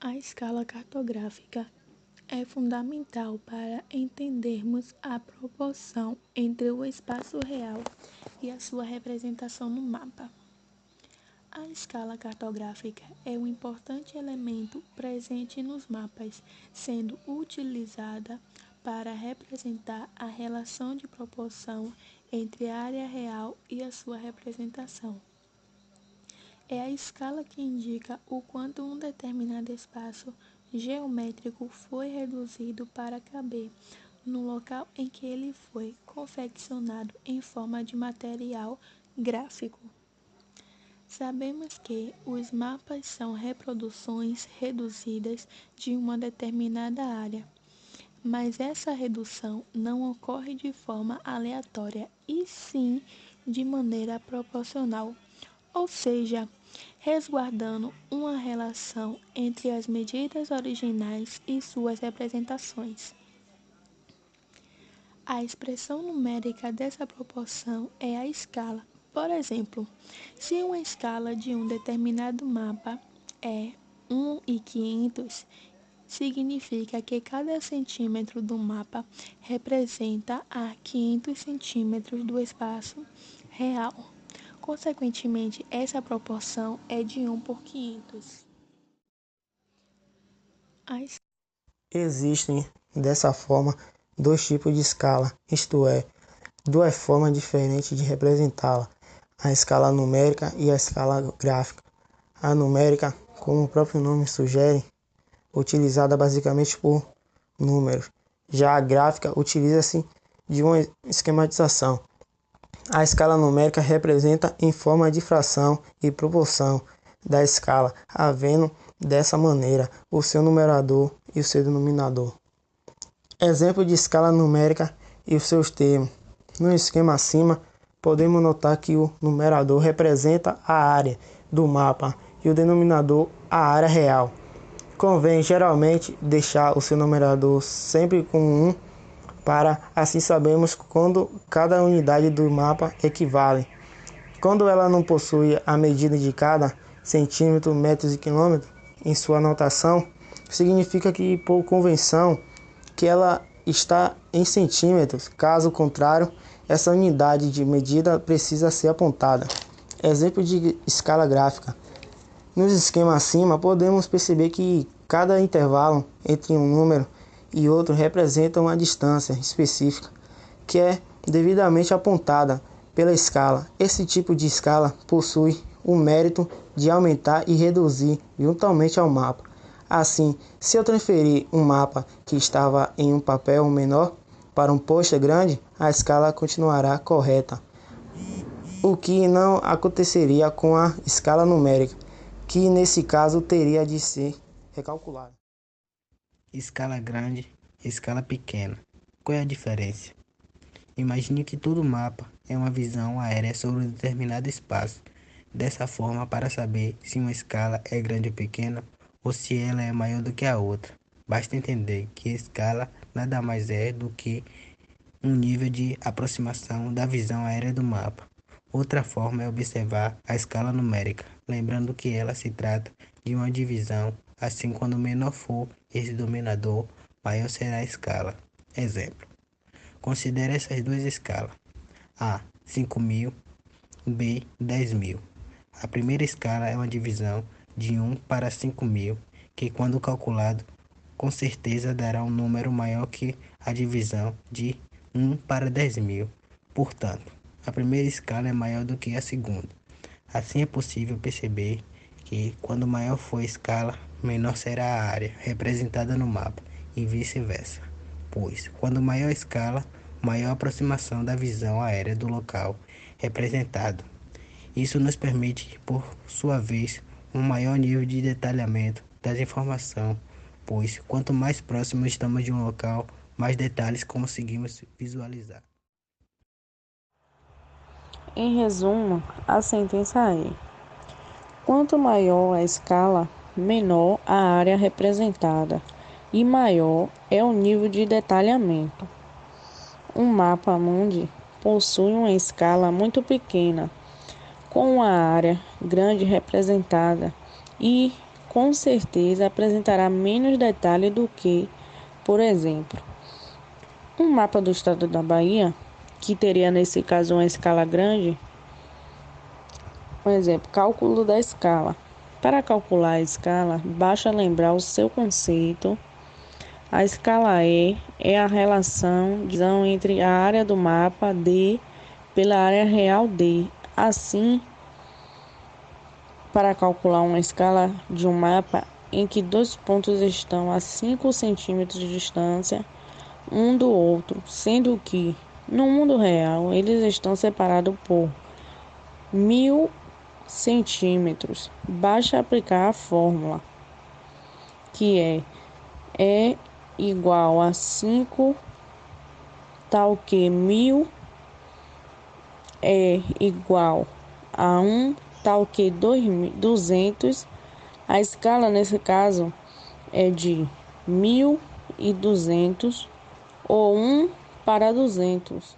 A escala cartográfica é fundamental para entendermos a proporção entre o espaço real e a sua representação no mapa. A escala cartográfica é um importante elemento presente nos mapas, sendo utilizada para representar a relação de proporção entre a área real e a sua representação. É a escala que indica o quanto um determinado espaço geométrico foi reduzido para caber no local em que ele foi confeccionado em forma de material gráfico. Sabemos que os mapas são reproduções reduzidas de uma determinada área, mas essa redução não ocorre de forma aleatória, e sim de maneira proporcional, ou seja, resguardando uma relação entre as medidas originais e suas representações. A expressão numérica dessa proporção é a escala. Por exemplo, se uma escala de um determinado mapa é 1/500, significa que cada centímetro do mapa representa a 500 centímetros do espaço real. Consequentemente, essa proporção é de 1/500. Existem, dessa forma, dois tipos de escala, isto é, duas formas diferentes de representá-la, a escala numérica e a escala gráfica. A numérica, como o próprio nome sugere, utilizada basicamente por números. Já a gráfica utiliza-se de uma esquematização. A escala numérica representa em forma de fração e proporção da escala, havendo dessa maneira o seu numerador e o seu denominador. Exemplo de escala numérica e os seus termos. No esquema acima, podemos notar que o numerador representa a área do mapa e o denominador a área real. Convém geralmente deixar o seu numerador sempre com 1, para assim sabermos quando cada unidade do mapa equivale. Quando ela não possui a medida de cada centímetro, metros e quilômetros em sua anotação, significa que, por convenção, que ela está em centímetros. Caso contrário, essa unidade de medida precisa ser apontada. Exemplo de escala gráfica. Nos esquemas acima, podemos perceber que cada intervalo entre um número e outro representa uma distância específica, que é devidamente apontada pela escala. Esse tipo de escala possui o mérito de aumentar e reduzir juntamente ao mapa. Assim, se eu transferir um mapa que estava em um papel menor para um pôster grande, a escala continuará correta, o que não aconteceria com a escala numérica, que nesse caso teria de ser recalculada. Escala grande e escala pequena. Qual é a diferença? Imagine que todo mapa é uma visão aérea sobre um determinado espaço. Dessa forma, para saber se uma escala é grande ou pequena, ou se ela é maior do que a outra, basta entender que a escala nada mais é do que um nível de aproximação da visão aérea do mapa. Outra forma é observar a escala numérica, lembrando que ela se trata de uma divisão, assim quando menor for esse denominador, maior será a escala. Exemplo: considere essas duas escalas: A, 5.000, B, 10.000. A primeira escala é uma divisão de 1 para 5.000, que quando calculado, com certeza dará um número maior que a divisão de 1 para 10.000. Portanto, a primeira escala é maior do que a segunda. Assim é possível perceber que, quando maior for a escala, menor será a área representada no mapa, e vice-versa, pois, quando maior a escala, maior a aproximação da visão aérea do local representado. Isso nos permite, por sua vez, um maior nível de detalhamento das informações, pois, quanto mais próximos estamos de um local, mais detalhes conseguimos visualizar. Em resumo, a sentença é: quanto maior a escala, menor a área representada e maior é o nível de detalhamento. Um mapa mundi possui uma escala muito pequena, com uma área grande representada e com certeza apresentará menos detalhe do que, por exemplo, um mapa do estado da Bahia, que teria nesse caso uma escala grande. Por exemplo, cálculo da escala. Para calcular a escala, basta lembrar o seu conceito. A escala é a relação entre a área do mapa D pela área real D. Assim, para calcular uma escala de um mapa em que dois pontos estão a 5 centímetros de distância um do outro, sendo que, no mundo real, eles estão separados por 1000 centímetros. Basta aplicar a fórmula, que é igual a 5, tal que 1000 é igual a 1, tal que 200. A escala, nesse caso, é de 1200 ou 1 para 200.